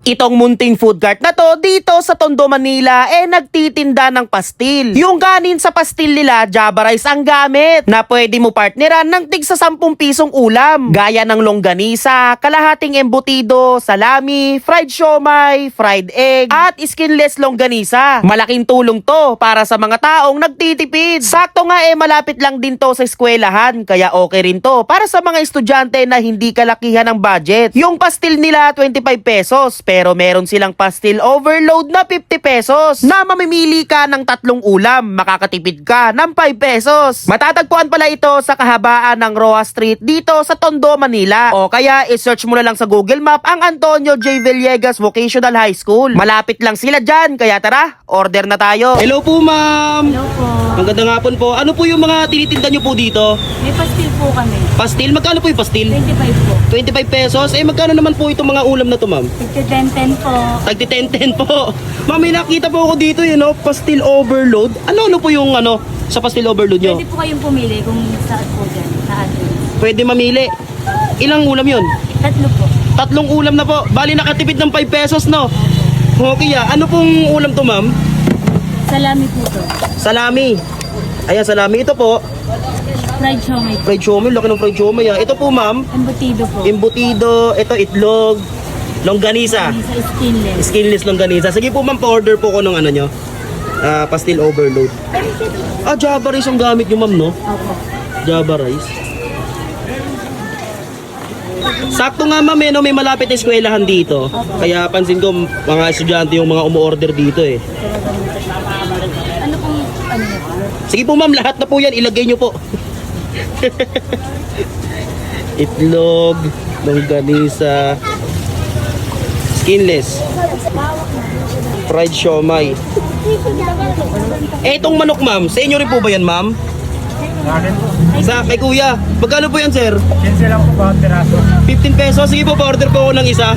Itong munting food cart na to dito sa Tondo, Manila nagtitinda ng pastil. Yung ganin sa pastil nila, Java rice ang gamit na pwede mo partneran ng tig sa 10 pisong ulam. Gaya ng longganisa, kalahating embutido, salami, fried siomay, fried egg, at skinless longganisa. Malaking tulong to para sa mga taong nagtitipid. Sakto nga malapit lang din to sa eskwelahan, kaya okay rin to para sa mga estudyante na hindi kalakihan ng budget. Yung pastil nila 25 pesos. Pero meron silang pastil overload na 50 pesos na mamimili ka ng 3 ulam, makakatipid ka ng 5 pesos. Matatagpuan pala ito sa kahabaan ng Roa Street dito sa Tondo, Manila. O kaya i-search mo na lang sa Google Map ang Antonio J. Villegas Vocational High School. Malapit lang sila dyan, kaya tara, order na tayo. Hello po, ma'am. Hello po. Magandang hapon po. Ano po yung mga tinitinda nyo po dito? May pastil po kami. Pastil? Magkano po yung pastil? 25 po. 25 pesos? Magkano naman po itong mga ulam na to, ma'am? 10-10 po. Tagti 10-10 po. Ma'am, may nakita po ako dito, pastil overload. Ano po yung sa pastil overload nyo? Pwede po kayong pumili kung saan po dyan, sa atin. Pwede mamili. Ilang ulam yun? 3 po. 3 ulam na po. Bali nakatipid ng 5 pesos, no? Okay, ano pong ulam to, ma'am? Salami po to. Salami. Ayan, salami. Ito po, Fried siomay po. fried siomay. Laki ng fried siomay. Ito po, ma'am, Embutido po. embutido. Ito, itlog. Longganisa. Sa skinless. Skinless longganisa. Sige po, ma'am, pa-order po ko ng nyo. Pastil overload. Java rice ang gamit nyo, ma'am, no? Opo. Java rice. Sakto nga, ma'am, may malapit na eskwelahan dito. Kaya pansin ko, mga estudyante yung mga umu-order dito, Ano pong, ano niyo po? Sige po, ma'am, lahat na po yan. Ilagay nyo po. Itlog, longganisa, skinless, fried siomay. Itong manok, ma'am, sa inyo rin po ba yan, ma'am? Sa kay kuya. Magkano po yan, sir? 15 lang po bawat piraso. 15 pesos. Sige po, pa-order po ako ng isa.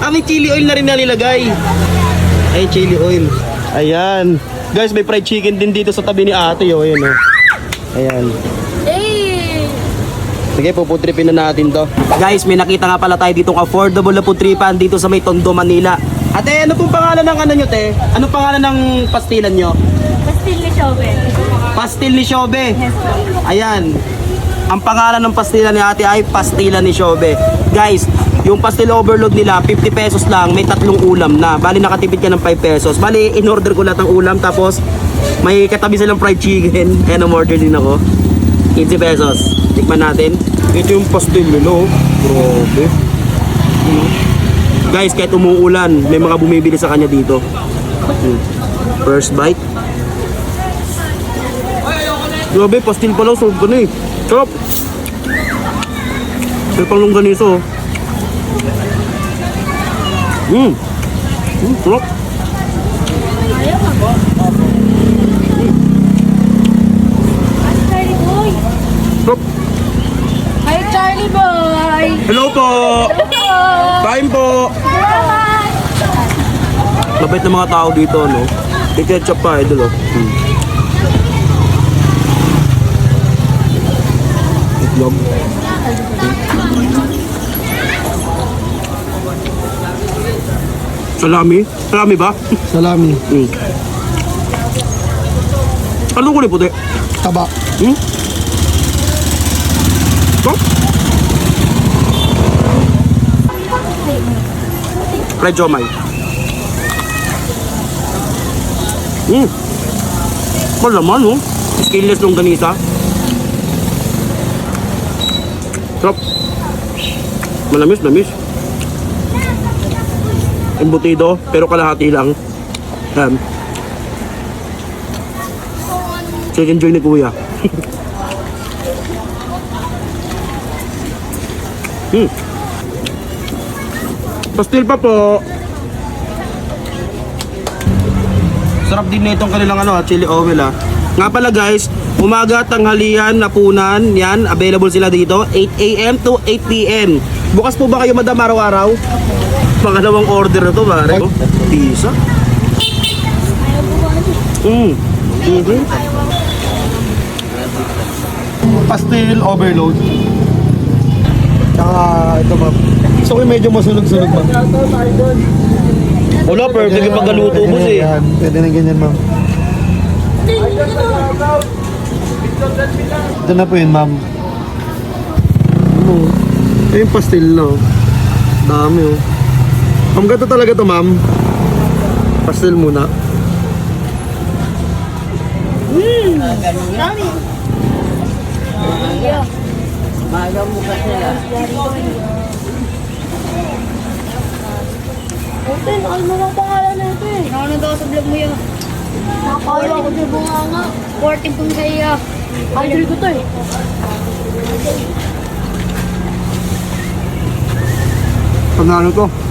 May chili oil na rin na nilagay. Ay, chili oil. Ayan. Guys, may fried chicken din dito sa tabi ni ate. Ayan, Ayan. Sige, puputripin na natin to. Guys, may nakita nga pala tayo ditong affordable na putripan dito sa may Tondo, Manila. Ate, ano pong pangalan ng nyo, te? Ano pangalan ng pastilan nyo? Pastil ni Shobe. Pastil ni Shobe. Yes po. Ayan. Ang pangalan ng pastilan ni ate ay pastilan ni Shobe. Guys, yung pastil overload nila, 50 pesos lang, may 3 ulam na. Bali, nakatipid ka ng 5 pesos. Bali, in-order ko lahat ng ulam, tapos may katabi silang fried chicken. Kaya na-order din ako. 15 pesos. Tikman natin. Ito yung pastil nila, Grabe. Guys, kahit umuulan, may mga bumibili sa kanya dito. First bite. Grabe, pastil pa lang, solve ko na Sarap. May pang longganisa, sarap. Charlie boy. Sarap. Hi, Charlie boy. Hello po. Kain po. Salamat. Mabait na mga tao dito, no? May ketchup pa, idol, Itlog. Salami? Salami ba? Salami. Ano kulay puti? Taba. Ito? Fried siomay. Malaman, no? Skinless longganisa. Sarap. Malamis. Embutido, pero kalahati lang. Chicken joy ni kuya. Pastil pa po. Sarap din na itong kanilang chili oil Nga pala guys, umaga, tanghalian, hapunan, yan, available sila dito 8 AM to 8 PM. Bukas po ba kayo, madam, araw-araw? Pangalawang order na to, pare. Pisa. Pastil overload. Tsaka ito ma'am. Gusto ko yung medyo masunog-sunog, ma'am. Wala, perfect yung pagkaluto mo eh. Yan. Pwede na ganyan, ma'am. Ito na po yun, ma'am. Ano? Yung pastil na, oh. Dami, oh. Ma'am, gato talaga to, ma'am. Pastil muna. Ate, nakal mo lang pangalan na ito eh. Nakanood ako sa vlog mo yun. Nakakala ko sa bunganga. 14 pong sa iya. Idol ko to eh. Panalo to.